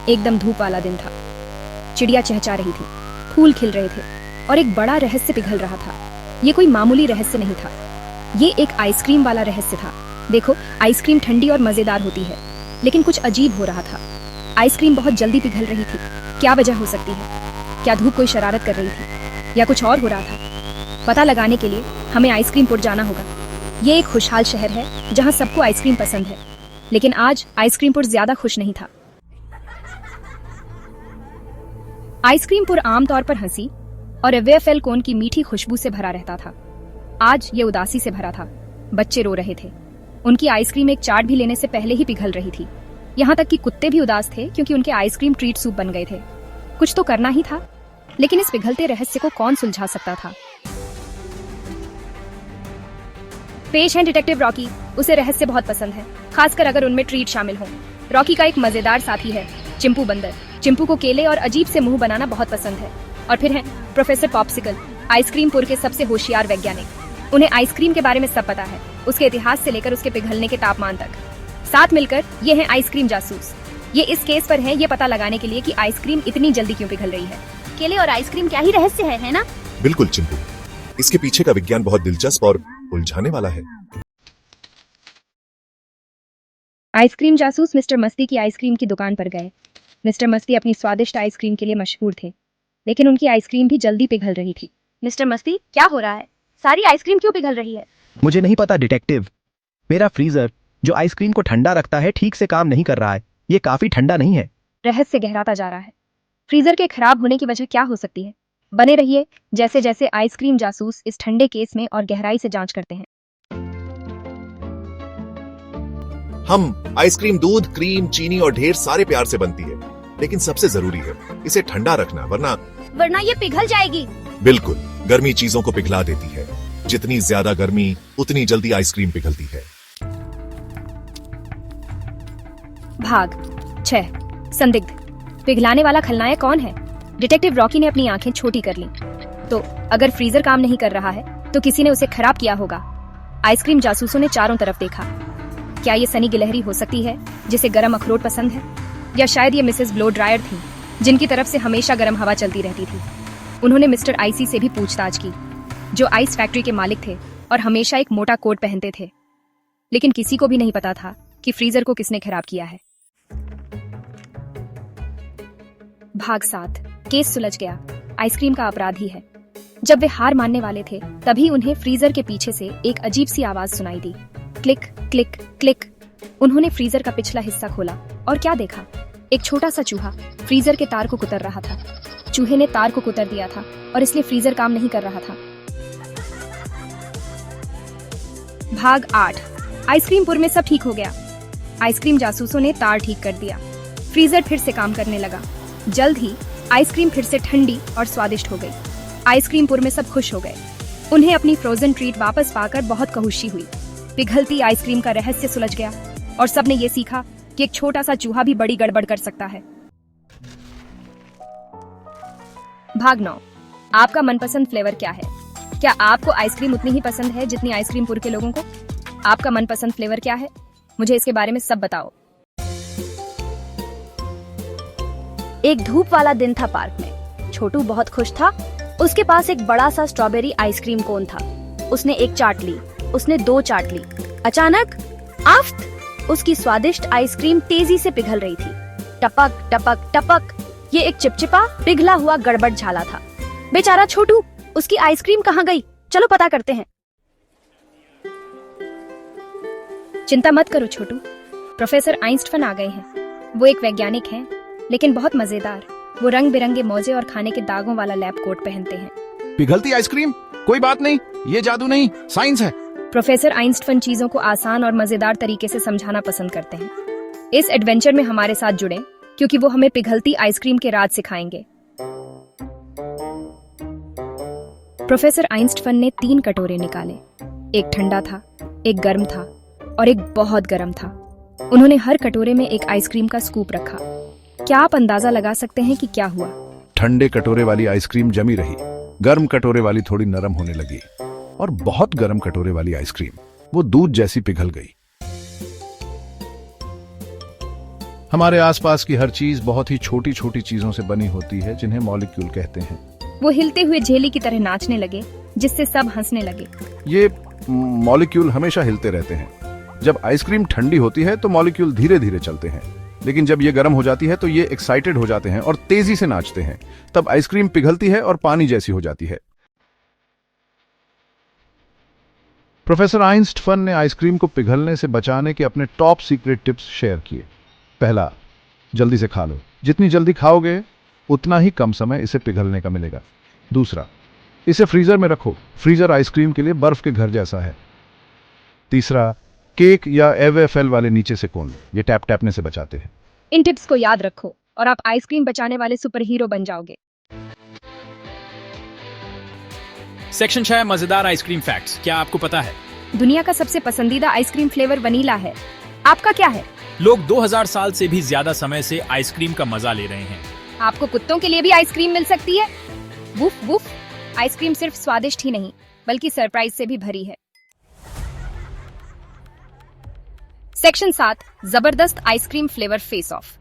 एकदम धूप वाला दिन था। चिड़िया चहचहा रही थी, फूल खिल रहे थे और एक बड़ा रहस्य पिघल रहा था। ये कोई मामूली रहस्य नहीं था, ये एक आइसक्रीम वाला रहस्य था। देखो, आइसक्रीम ठंडी और मजेदार होती है, लेकिन कुछ अजीब हो रहा था। आइसक्रीम बहुत जल्दी पिघल रही थी। क्या वजह हो सकती है? क्या धूप कोई शरारत कर रही थी या कुछ और हो रहा था? पता लगाने के लिए हमें आइसक्रीमपुर जाना होगा। ये एक खुशहाल शहर है जहाँ सबको आइसक्रीम पसंद है, लेकिन आज आइसक्रीमपुर ज्यादा खुश नहीं था। आइसक्रीमपुर आमतौर पर हंसी और वेफल कोन की मीठी खुशबू से भरा रहता था। आज ये उदासी से भरा था। बच्चे रो रहे थे। उनकी आइसक्रीम एक चाट भी लेने से पहले ही पिघल रही थी। यहाँ तक कि कुत्ते भी उदास थे क्योंकि उनके आइसक्रीम ट्रीट सूप बन गए थे। कुछ तो करना ही था, लेकिन इस पिघलते रहस्य को कौन सुलझा सकता था? पेश है डिटेक्टिव रॉकी। उसे रहस्य बहुत पसंद है, खासकर अगर उनमें ट्रीट शामिल हो। रॉकी का एक मजेदार साथी है, चिंपू बंदर। चिंपू को केले और अजीब से मुंह बनाना बहुत पसंद है। और फिर है प्रोफेसर पॉप्सिकल, आइसक्रीमपुर के सबसे होशियार वैज्ञानिक। उन्हें आइसक्रीम के बारे में सब पता है, उसके इतिहास से लेकर उसके पिघलने के तापमान तक। साथ मिलकर ये है आइसक्रीम जासूस। ये इस केस पर है ये पता लगाने के लिए कि आइसक्रीम इतनी जल्दी क्यों पिघल रही है। केले और आइसक्रीम क्या ही रहस्य है ना? बिल्कुल चिंपू, इसके पीछे का विज्ञान बहुत दिलचस्प और उलझाने वाला है। आइसक्रीम जासूस मिस्टर मस्ती की आइसक्रीम की दुकान पर गए। मिस्टर मस्ती अपनी स्वादिष्ट आइसक्रीम के लिए मशहूर थे, लेकिन उनकी आइसक्रीम भी जल्दी पिघल रही थी। मिस्टर मस्ती, क्या हो रहा है? सारी आइसक्रीम क्यों पिघल रही है? मुझे नहीं पता डिटेक्टिव। मेरा फ्रीजर जो आइसक्रीम को ठंडा रखता है ठीक से काम नहीं कर रहा है। ये काफी ठंडा नहीं है। रहस्य गहराता जा रहा है। फ्रीजर के खराब होने की वजह क्या हो सकती है? बने रहिए जैसे जैसे आइसक्रीम जासूस इस ठंडे केस में और गहराई से जांच करते हैं। हम आइसक्रीम दूध, क्रीम, चीनी और ढेर सारे प्यार से बनती है, लेकिन सबसे जरूरी है इसे ठंडा रखना, वरना ये पिघल जाएगी। बिल्कुल, गर्मी चीजों को पिघला देती है। जितनी ज्यादा गर्मी उतनी जल्दी आइसक्रीम पिघलती है। भाग 6, संदिग्ध। पिघलाने वाला खलनायक कौन है? डिटेक्टिव रॉकी ने अपनी आंखें छोटी कर लीं। तो अगर फ्रीजर काम नहीं कर रहा है तो किसी ने उसे खराब किया होगा। आइसक्रीम जासूसों ने चारों तरफ देखा। क्या ये सनी गिलहरी हो सकती है जिसे गर्म अखरोट पसंद है? या शायद ये मिसेस ब्लो ड्रायर थी जिनकी तरफ से हमेशा गर्म हवा चलती रहती थी। उन्होंने मिस्टर आईसी से भी पूछताछ की, जो आइस फैक्ट्री के मालिक थे और हमेशा एक मोटा कोट पहनते थे। लेकिन किसी को भी नहीं पता था कि फ्रीजर को किसने खराब किया है। भाग 7, केस सुलझ गया। आइसक्रीम का अपराधी है। जब वे हार मानने वाले थे तभी उन्हें फ्रीजर के पीछे से एक अजीब सी आवाज सुनाई दी। Click click click. उन्होंने फ्रीजर का पिछला हिस्सा खोला और क्या देखा? एक छोटा सा चूहा फ्रीजर के तार को कुतर रहा था। चूहे ने तार को कुतर दिया था और इसलिए फ्रीजर काम नहीं कर रहा था। भाग 8, आइसक्रीमपुर में सब ठीक हो गया। आइसक्रीम जासूसों ने तार ठीक कर दिया। फ्रीजर फिर से काम करने लगा। जल्द ही आइसक्रीम फिर से ठंडी और स्वादिष्ट हो गई। आइसक्रीमपुर में सब खुश हो गए। उन्हें अपनी फ्रोजन ट्रीट वापस पाकर बहुत खुशी हुई। पिघलती आइसक्रीम का रहस्य सुलझ गया और सबने ये सीखा कि एक छोटा सा चूहा भी बड़ी गड़बड़ कर सकता है। भाग 9, आपका मनपसंद फ्लेवर क्या है? क्या आपको आइसक्रीम उतनी ही पसंद है जितनी आइसक्रीमपुर के लोगों को? आपका मनपसंद फ्लेवर क्या है? मुझे इसके बारे में सब बताओ। एक धूप वाला दिन था पार्क में। छोटू बहुत खुश था। उसके पास एक बड़ा सा स्ट्रॉबेरी आइसक्रीम कोन था। उसने एक चाट ली, उसने 2 चाट ली। अचानक आफ्त! उसकी स्वादिष्ट आइसक्रीम तेजी से पिघल रही थी। टपक टपक टपक। ये एक चिपचिपा पिघला हुआ गड़बड़ झाला था। बेचारा छोटू, उसकी आइसक्रीम कहाँ गई? चलो पता करते हैं। चिंता मत करो छोटू, प्रोफेसर आइंस्टाइन आ गए हैं। वो एक वैज्ञानिक हैं, लेकिन बहुत मजेदार। वो रंग बिरंगे मोजे और खाने के दागों वाला लैब कोट पहनते हैं। पिघलती आइसक्रीम? कोई बात नहीं, ये जादू नहीं, साइंस है। प्रोफेसर आइंस्टाइन चीजों को आसान और मजेदार तरीके से समझाना पसंद करते हैं। इस एडवेंचर में हमारे साथ जुड़ें, क्योंकि वो हमें पिघलती आइसक्रीम के राज सिखाएंगे। प्रोफेसर आइंस्टाइन ने 3 कटोरे निकाले। एक ठंडा था, एक गर्म था और एक बहुत गर्म था। उन्होंने हर कटोरे में एक आइसक्रीम का स्कूप रखा। क्या आप अंदाजा लगा सकते हैं कि क्या हुआ? ठंडे कटोरे वाली आइसक्रीम जमी रही, गर्म कटोरे वाली थोड़ी नरम होने लगी और बहुत गर्म कटोरे वाली आइसक्रीम वो दूध जैसी पिघल गई। हमारे आसपास की हर चीज बहुत ही छोटी छोटी चीजों से बनी होती है जिन्हें मॉलिक्यूल कहते हैं। वो हिलते हुए झेली की तरह नाचने लगे, जिससे सब हंसने लगे। ये मॉलिक्यूल हमेशा हिलते रहते हैं। जब आइसक्रीम ठंडी होती है तो मॉलिक्यूल धीरे धीरे चलते हैं, लेकिन जब ये गर्म हो जाती है तो ये एक्साइटेड हो जाते हैं और तेजी से नाचते हैं। तब आइसक्रीम पिघलती है और पानी जैसी हो जाती है। प्रोफेसर आइंस्टीन ने आइसक्रीम को पिघलने से बचाने के अपने टॉप सीक्रेट टिप्स शेयर किए। पहला, जल्दी से खा लो। जितनी जल्दी खाओगे उतना ही कम समय इसे पिघलने का मिलेगा। दूसरा, इसे फ्रीजर में रखो। फ्रीजर आइसक्रीम के लिए बर्फ के घर जैसा है। तीसरा, केक या एवएफएल वाले नीचे से कोन लो, ये टैप टैपने से बचाते हैं। इन टिप्स को याद रखो और आप आइसक्रीम बचाने वाले सुपर हीरो बन जाओगे। सेक्शन 6 मजेदार आइसक्रीम फैक्ट्स। क्या आपको पता है दुनिया का सबसे पसंदीदा आइसक्रीम फ्लेवर वनीला है। आपका क्या है? लोग 2000 साल से भी ज्यादा समय से आइसक्रीम का मजा ले रहे हैं। आपको कुत्तों के लिए भी आइसक्रीम मिल सकती है। Woof woof. आइसक्रीम सिर्फ स्वादिष्ट ही नहीं बल्कि सरप्राइज से भी भरी है। सेक्शन 7 जबरदस्त ice cream flavour face of.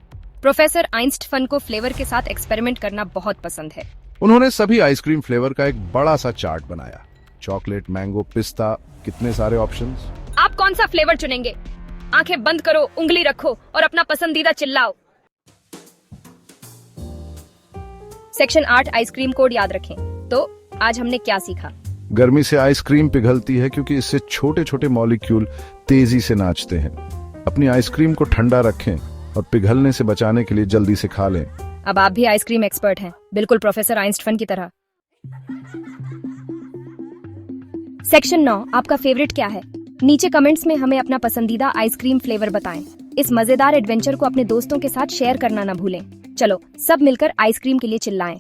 Professor Einstein को फ्लेवर के साथ एक्सपेरिमेंट करना बहुत पसंद है। उन्होंने सभी आइसक्रीम फ्लेवर का एक बड़ा सा चार्ट बनाया। चॉकलेट, मैंगो, पिस्ता, कितने सारे ऑप्शंस। आप कौन सा फ्लेवर चुनेंगे? आंखें बंद करो, उंगली रखो और अपना पसंदीदा चिल्लाओ। सेक्शन 8 आइसक्रीम कोड याद रखें। तो आज हमने क्या सीखा? गर्मी से आइसक्रीम पिघलती है क्योंकि इससे छोटे छोटे मॉलिक्यूल तेजी से नाचते हैं। अपनी आइसक्रीम को ठंडा रखें और पिघलने से बचाने के लिए जल्दी से खा लें। अब आप भी आइसक्रीम एक्सपर्ट हैं, बिल्कुल प्रोफेसर आइंस्टीन की तरह। सेक्शन 9 आपका फेवरेट क्या है? नीचे कमेंट्स में हमें अपना पसंदीदा आइसक्रीम फ्लेवर बताएं। इस मजेदार एडवेंचर को अपने दोस्तों के साथ शेयर करना न भूलें। चलो सब मिलकर आइसक्रीम के लिए चिल्लाएं।